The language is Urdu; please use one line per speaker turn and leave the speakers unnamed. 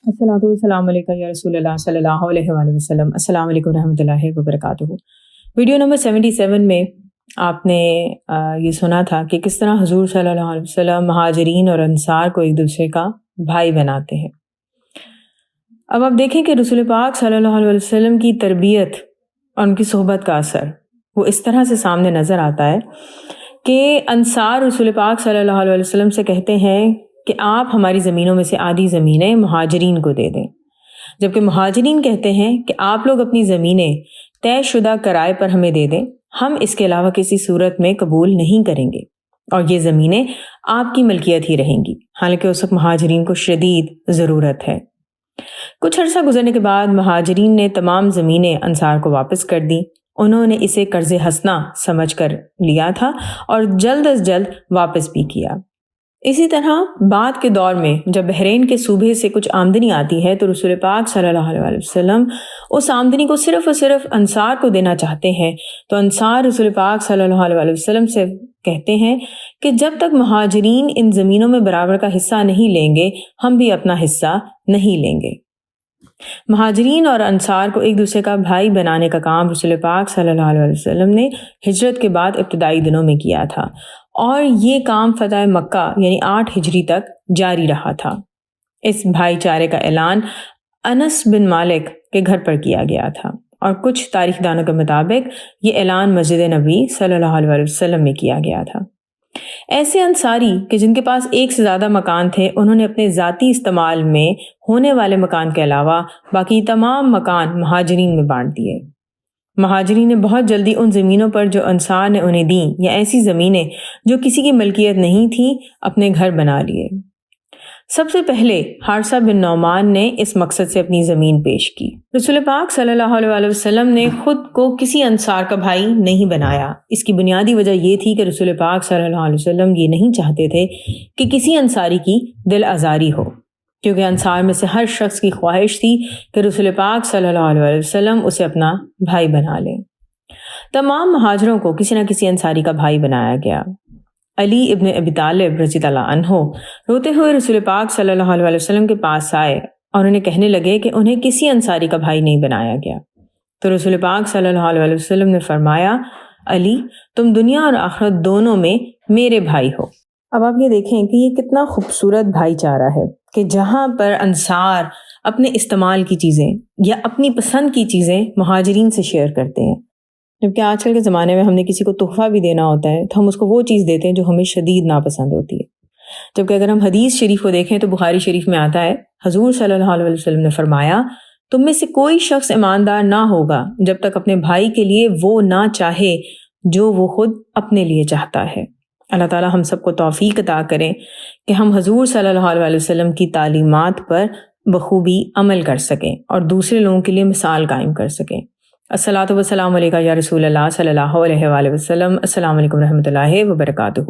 السلام علیکم یا رسول اللہ صلی اللہ علیہ وآلہ وسلم۔ السلام علیکم رحمۃ اللہ وبرکاتہ۔ ویڈیو نمبر 77 میں آپ نے یہ سنا تھا کہ کس طرح حضور صلی اللہ علیہ وسلم مہاجرین اور انصار کو ایک دوسرے کا بھائی بناتے ہیں۔ اب آپ دیکھیں کہ رسول پاک صلی اللہ علیہ وسلم کی تربیت اور ان کی صحبت کا اثر وہ اس طرح سے سامنے نظر آتا ہے کہ انصار رسول پاک صلی اللہ علیہ وسلم سے کہتے ہیں کہ آپ ہماری زمینوں میں سے آدھی زمینیں مہاجرین کو دے دیں، جبکہ مہاجرین کہتے ہیں کہ آپ لوگ اپنی زمینیں طے شدہ کرائے پر ہمیں دے دیں، ہم اس کے علاوہ کسی صورت میں قبول نہیں کریں گے، اور یہ زمینیں آپ کی ملکیت ہی رہیں گی، حالانکہ اس وقت مہاجرین کو شدید ضرورت ہے۔ کچھ عرصہ گزرنے کے بعد مہاجرین نے تمام زمینیں انصار کو واپس کر دیں۔ انہوں نے اسے قرض حسنہ سمجھ کر لیا تھا اور جلد از جلد واپس بھی کیا۔ اسی طرح بعد کے دور میں جب بحرین کے صوبے سے کچھ آمدنی آتی ہے تو رسول پاک صلی اللہ علیہ وسلم اس آمدنی کو صرف اور صرف انصار کو دینا چاہتے ہیں، تو انصار رسول پاک صلی اللہ علیہ وسلم سے کہتے ہیں کہ جب تک مہاجرین ان زمینوں میں برابر کا حصہ نہیں لیں گے، ہم بھی اپنا حصہ نہیں لیں گے۔ مہاجرین اور انصار کو ایک دوسرے کا بھائی بنانے کا کام رسول پاک صلی اللہ علیہ وسلم نے ہجرت کے بعد ابتدائی دنوں میں کیا تھا، اور یہ کام فتح مکہ یعنی 8 ہجری تک جاری رہا تھا۔ اس بھائی چارے کا اعلان انس بن مالک کے گھر پر کیا گیا تھا، اور کچھ تاریخ دانوں کے مطابق یہ اعلان مسجد نبی صلی اللہ علیہ وسلم میں کیا گیا تھا۔ ایسے انصاری کہ جن کے پاس ایک سے زیادہ مکان تھے، انہوں نے اپنے ذاتی استعمال میں ہونے والے مکان کے علاوہ باقی تمام مکان مہاجرین میں بانٹ دیے۔ مہاجرین نے بہت جلدی ان زمینوں پر جو انصار نے انہیں دیں، یا ایسی زمینیں جو کسی کی ملکیت نہیں تھیں، اپنے گھر بنا لیے۔ سب سے پہلے حارثہ بن نعمان نے اس مقصد سے اپنی زمین پیش کی۔ رسول پاک صلی اللہ علیہ وسلم نے خود کو کسی انصار کا بھائی نہیں بنایا۔ اس کی بنیادی وجہ یہ تھی کہ رسول پاک صلی اللہ علیہ وسلم یہ نہیں چاہتے تھے کہ کسی انصاری کی دل آزاری ہو، کیونکہ انصار میں سے ہر شخص کی خواہش تھی کہ رسول پاک صلی اللہ علیہ وسلم اسے اپنا بھائی بنا لیں۔ تمام مہاجروں کو کسی نہ کسی انصاری کا بھائی بنایا گیا۔ علی ابن ابی طالب رضی اللہ عنہ روتے ہوئے رسول پاک صلی اللہ علیہ وسلم کے پاس آئے اور انہیں کہنے لگے کہ انہیں کسی انصاری کا بھائی نہیں بنایا گیا۔ تو رسول پاک صلی اللہ علیہ وسلم نے فرمایا، علی تم دنیا اور آخرت دونوں میں میرے بھائی ہو۔ اب آپ یہ دیکھیں کہ یہ کتنا خوبصورت بھائی چارہ ہے کہ جہاں پر انصار اپنے استعمال کی چیزیں یا اپنی پسند کی چیزیں مہاجرین سے شیئر کرتے ہیں، جبکہ آج کل کے زمانے میں ہم نے کسی کو تحفہ بھی دینا ہوتا ہے تو ہم اس کو وہ چیز دیتے ہیں جو ہمیں شدید ناپسند ہوتی ہے۔ جبکہ اگر ہم حدیث شریف کو دیکھیں تو بخاری شریف میں آتا ہے، حضور صلی اللہ علیہ وسلم نے فرمایا، تم میں سے کوئی شخص ایماندار نہ ہوگا جب تک اپنے بھائی کے لیے وہ نہ چاہے جو وہ خود اپنے لیے چاہتا ہے۔ اللہ تعالی ہم سب کو توفیق عطا کریں کہ ہم حضور صلی اللہ علیہ وسلم کی تعلیمات پر بخوبی عمل کر سکیں اور دوسرے لوگوں کے لیے مثال قائم کر سکیں۔ الصلاۃ والسلام علیکم یا رسول اللہ صلی اللہ علیہ وآلہ وسلم۔ السلام علیکم رحمۃ اللہ وبرکاتہ۔